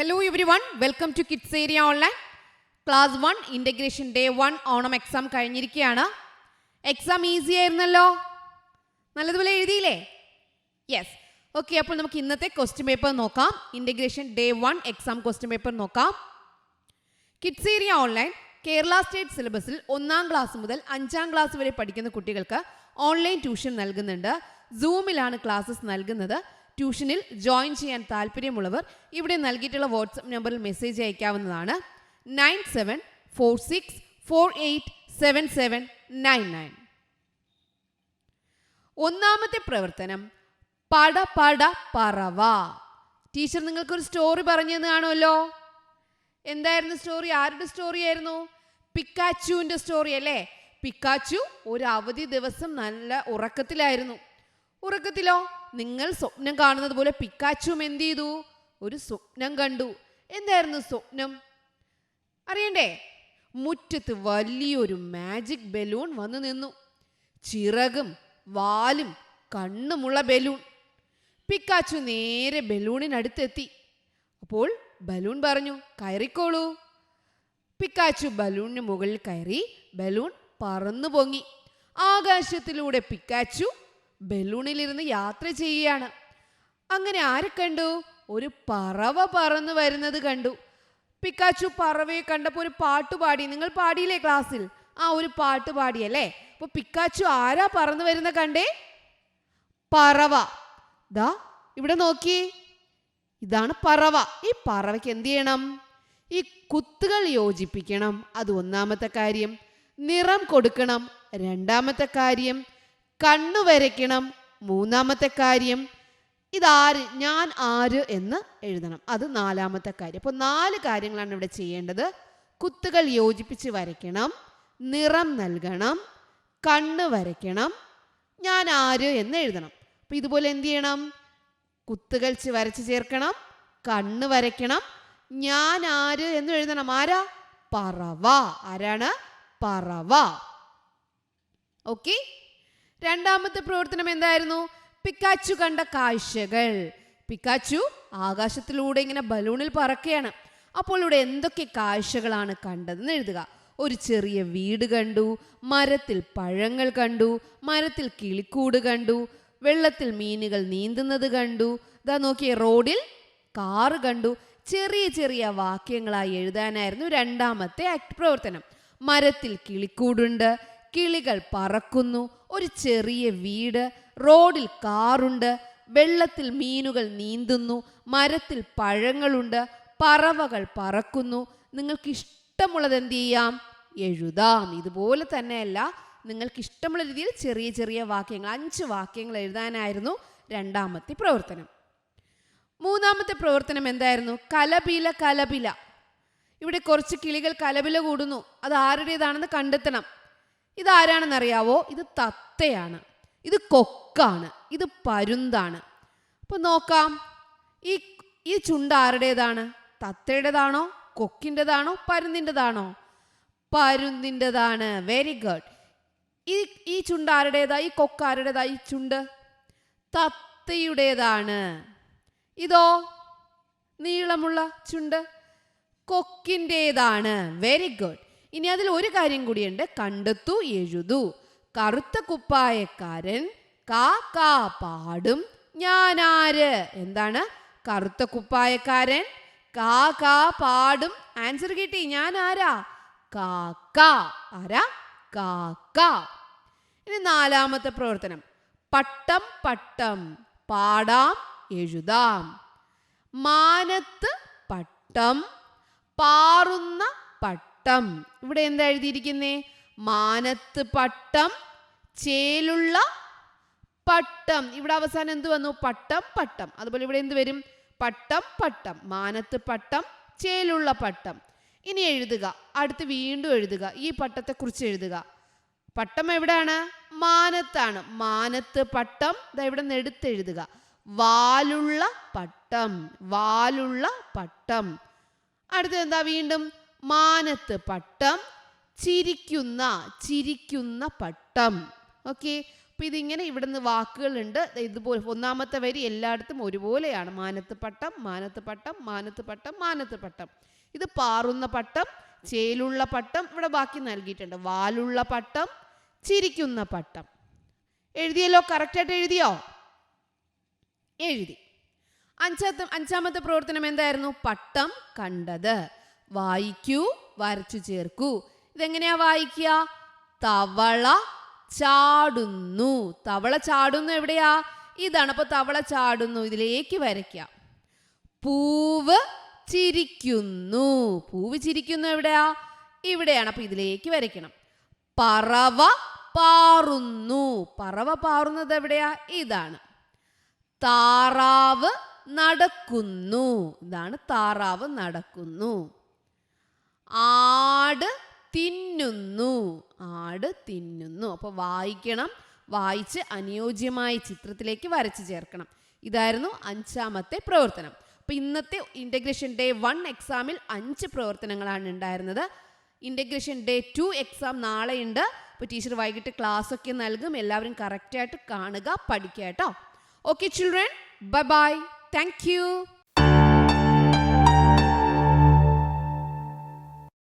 Hello everyone, welcome to Kids Area Online. Class 1 Integration Day 1 Onam exam കഴിഞ്ഞിരിക്കുകയാണ്. Exam easy ആയിരുന്നല്ലോ, നല്ലതുപോലെ എഴുതിയില്ലേ? Yes. Okay, അപ്പോൾ നമുക്ക് ഇന്നത്തെ ക്വസ്റ്റ്യൻ പേപ്പർ നോക്കാം. Integration day 1 exam question paper നോക്കാം. Kids area online Kerala state സിലബസിൽ 1ാം ക്ലാസ് മുതൽ 5ാം ക്ലാസ് വരെ പഠിക്കുന്ന കുട്ടികൾക്ക് ഓൺലൈൻ ട്യൂഷൻ നൽകുന്നുണ്ട്. സൂമിലാണ് ക്ലാസ്സസ് നൽകുന്നത്. ട്യൂഷനിൽ ജോയിൻ ചെയ്യാൻ താല്പര്യമുള്ളവർ ഇവിടെ നൽകിയിട്ടുള്ള വാട്സപ്പ് നമ്പറിൽ മെസ്സേജ് അയക്കാവുന്നതാണ്. 9746487799. ഒന്നാമത്തെ പ്രവർത്തനം പട പട പറവ. ടീച്ചർ നിങ്ങൾക്കൊരു സ്റ്റോറി പറഞ്ഞു തന്നു കാണുമല്ലോ. എന്തായിരുന്നു സ്റ്റോറി? ആരുടെ സ്റ്റോറി ആയിരുന്നു? പിക്കാച്ചുവിൻ്റെ സ്റ്റോറി അല്ലേ? പിക്കാച്ചു ഒരു അവധി ദിവസം നല്ല ഉറക്കത്തിലായിരുന്നു. ഉറക്കത്തിലോ നിങ്ങൾ സ്വപ്നം കാണുന്നത് പോലെ പിക്കാച്ചുവും എന്ത് ചെയ്തു? ഒരു സ്വപ്നം കണ്ടു. എന്തായിരുന്നു സ്വപ്നം അറിയണ്ടേ? മുറ്റത്ത് വലിയൊരു മാജിക് ബലൂൺ വന്നു നിന്നു. ചിറകും വാലും കണ്ണുമുള്ള ബലൂൺ. പിക്കാച്ചു നേരെ ബലൂണിനടുത്തെത്തി. അപ്പോൾ ബലൂൺ പറഞ്ഞു, കയറിക്കോളൂ. പിക്കാച്ചു ബലൂണിന് മുകളിൽ കയറി. ബലൂൺ പറന്നു പൊങ്ങി. ആകാശത്തിലൂടെ പിക്കാച്ചു ബലൂണിലിരുന്ന് യാത്ര ചെയ്യുകയാണ്. അങ്ങനെ ആരെ കണ്ടു? ഒരു പറവ പറന്നു വരുന്നത് കണ്ടു. പിക്കാച്ചു പറവയെ കണ്ടപ്പോൾ ഒരു പാട്ട് പാടി. നിങ്ങൾ പാടിയില്ലേ ക്ലാസ്സിൽ? ഒരു പാട്ട് പാടിയല്ലേ? അപ്പോൾ പിക്കാച്ചു ആരാ പറന്നു വരുന്ന കണ്ടേ? പറവ. ദാ ഇവിടെ നോക്കി, ഇതാണ് പറവ. ഈ പറവയ്ക്ക് എന്ത് ചെയ്യണം? ഈ കുത്തുകൾ യോജിപ്പിക്കണം. അത് ഒന്നാമത്തെ കാര്യം. നിറം കൊടുക്കണം, രണ്ടാമത്തെ കാര്യം. കണ്ണു വരയ്ക്കണം, മൂന്നാമത്തെ കാര്യം. ഇതാര്, ഞാൻ ആര് എന്ന് എഴുതണം, അത് നാലാമത്തെ കാര്യം. അപ്പോൾ 4 കാര്യങ്ങളാണ് ഇവിടെ ചെയ്യേണ്ടത്. കുത്തുകൾ യോജിപ്പിച്ച് വരയ്ക്കണം, നിറം നൽകണം, കണ്ണ് വരയ്ക്കണം, ഞാൻ ആര് എന്ന് എഴുതണം. അപ്പോൾ ഇതുപോലെ എന്ത് ചെയ്യണം? കുത്തുകൾ വരച്ച് ചേർക്കണം, കണ്ണ് വരയ്ക്കണം, ഞാൻ ആര് എന്ന് എഴുതണം. ആരാ? പറവ. ആരാണ്? പറവ. ഓക്കെ. രണ്ടാമത്തെ പ്രവർത്തനം എന്തായിരുന്നു? പിക്കാച്ചു കണ്ട കാഴ്ചകൾ. പിക്കാച്ചു ആകാശത്തിലൂടെ ഇങ്ങനെ ബലൂണിൽ പറക്കുകയാണ്. അപ്പോൾ ഇവിടെ എന്തൊക്കെ കാഴ്ചകളാണ് കണ്ടതെന്ന് എഴുതുക. ഒരു ചെറിയ വീട് കണ്ടു, മരത്തിൽ പഴങ്ങൾ കണ്ടു, മരത്തിൽ കിളിക്കൂട് കണ്ടു, വെള്ളത്തിൽ മീനുകൾ നീന്തുന്നത് കണ്ടു. ഇതാ നോക്കിയേ, റോഡിൽ കാറ് കണ്ടു. ചെറിയ ചെറിയ വാക്യങ്ങളായി എഴുതാനായിരുന്നു രണ്ടാമത്തെ പ്രവർത്തനം. മരത്തിൽ കിളിക്കൂടുണ്ട്, കിളികൾ പറക്കുന്നു, ഒരു ചെറിയ വീട്, റോഡിൽ കാറുണ്ട്, വെള്ളത്തിൽ മീനുകൾ നീന്തുന്നു, മരത്തിൽ പഴങ്ങളുണ്ട്, പറവകൾ പറക്കുന്നു. നിങ്ങൾക്ക് ഇഷ്ടമുള്ളത് എന്ത് ചെയ്യാം? എഴുതാം. ഇതുപോലെ തന്നെയല്ല, നിങ്ങൾക്ക് ഇഷ്ടമുള്ള രീതിയിൽ ചെറിയ ചെറിയ വാക്യങ്ങൾ, 5 വാക്യങ്ങൾ എഴുതാനായിരുന്നു രണ്ടാമത്തെ പ്രവർത്തനം. മൂന്നാമത്തെ പ്രവർത്തനം എന്തായിരുന്നു? കലപില കലപില. ഇവിടെ കുറച്ച് കിളികൾ കലപില കൂടുന്നു. അത് ആരുടേതാണെന്ന് കണ്ടെത്തണം. ഇതാരാണെന്നറിയാവോ? ഇത് തത്തയാണ്, ഇത് കൊക്കാണ്, ഇത് പരുന്താണ്. അപ്പോൾ നോക്കാം, ഈ ചുണ്ട് ആരുടേതാണ്? തത്തയുടേതാണോ, കൊക്കിൻ്റെതാണോ, പരുന്തിൻ്റെതാണോ? പരുന്തിൻ്റെതാണ്. Very good. ഈ ചുണ്ട് ആരുടേതാ? ഈ കൊക്ക് ആരുടേതാ? ഈ ചുണ്ട് തത്തയുടേതാണ്. ഇതോ നീളമുള്ള ചുണ്ട് കൊക്കിൻ്റെതാണ്. Very good. ഇനി അതിൽ ഒരു കാര്യം കൂടിയുണ്ട്. കണ്ടെത്തൂ, എഴുതൂ. കറുത്ത കുപ്പായക്കാരൻ കാ കാ പാടും, ഞാനാര്? എന്താണ്? കറുത്ത കുപ്പായക്കാരൻ കാ കാ പാടും. ആൻസർ കിട്ടി. ഞാൻ ആരാ? കാക്ക. ആരാ? കാക്ക. ഇനി നാലാമത്തെ പ്രവർത്തനം പട്ടം പട്ടം. പാടാം, എഴുതാം. മാനത്ത് പട്ടം, പാറുന്ന പട്ടം. ഇവിടെ എന്താ എഴുതിയിരിക്കുന്നേ? മാനത്ത് പട്ടം, ചേലുള്ള പട്ടം. ഇവിടെ അവസാനം എന്ത് വന്നു? പട്ടം പട്ടം. അതുപോലെ ഇവിടെ എന്ത് വരും? പട്ടം പട്ടം. മാനത്ത് പട്ടം, ചേലുള്ള പട്ടം. ഇനി എഴുതുക. അടുത്ത് വീണ്ടും എഴുതുക. ഈ പട്ടത്തെക്കുറിച്ച് എഴുതുക. പട്ടം എവിടെയാണ്? മാനത്താണ്. മാനത്ത് പട്ടം. ഇവിടെ നിന്ന് എടുത്തെഴുതുക. വാലുള്ള പട്ടം, വാലുള്ള പട്ടം. അടുത്തത് എന്താ? വീണ്ടും മാനത്ത് പട്ടം, ചിരിക്കുന്ന ചിരിക്കുന്ന പട്ടം. ഓക്കെ. അപ്പോൾ ഇതിങ്ങനെ ഇവിടുന്ന് വാക്കുകളുണ്ട്. ഇതുപോലെ ഒന്നാമത്തെ വരി എല്ലായിടത്തും ഒരുപോലെയാണ്. മാനത്ത് പട്ടം, മാനത്ത് പട്ടം, മാനത്ത് പട്ടം, മാനത്ത് പട്ടം. ഇത് പാറുന്ന പട്ടം, ചേലുള്ള പട്ടം, ഇവിടെ ബാക്കി നൽകിയിട്ടുണ്ട്. വാലുള്ള പട്ടം, ചിരിക്കുന്ന പട്ടം. എഴുതിയല്ലോ? കറക്റ്റായിട്ട് എഴുതിയോ? എഴുതി. അഞ്ചാമത്തെ പ്രവർത്തനം എന്തായിരുന്നു? പട്ടം കണ്ടത്. വായിക്കൂ, വരച്ചു ചേർക്കൂ. ഇതെങ്ങനെയാ വായിക്കുക? തവള ചാടുന്നു. തവള ചാടുന്നു എവിടെയാ? ഇതാണ്. അപ്പോൾ തവള ചാടുന്നു ഇതിലേക്ക് വരയ്ക്കാം. പൂവ് ചിരിക്കുന്നു. പൂവ് ചിരിക്കുന്നു എവിടെയാ? ഇവിടെയാണ്. അപ്പോൾ ഇതിലേക്ക് വരയ്ക്കണം. പറവ പാറുന്നു. പറവ പാറുന്നത് എവിടെയാ? ഇതാണ്. താറാവ് നടക്കുന്നു. ഇതാണ് താറാവ് നടക്കുന്നു. ആട് തിന്നുന്നു. ആട് തിന്നുന്നു. അപ്പോൾ വായിക്കണം. വായിച്ച് അനുയോജ്യമായ ചിത്രത്തിലേക്ക് വരച്ചു ചേർക്കണം. ഇതായിരുന്നു 5ാമത്തെ പ്രവർത്തനം. അപ്പോൾ ഇന്നത്തെ ഇൻ്റഗ്രേഷൻ ഡേ 1 എക്സാമിൽ 5 പ്രവർത്തനങ്ങളാണ് ഉണ്ടായിരുന്നത്. ഇൻ്റഗ്രേഷൻ ഡേ 2 എക്സാം നാളെയുണ്ട്. അപ്പോൾ ടീച്ചർ വൈകിട്ട് ക്ലാസ് ഒക്കെ നൽകും. എല്ലാവരും കറക്റ്റായിട്ട് കാണുക, പഠിക്കുക കേട്ടോ. Okay children, bye bye. Thank you.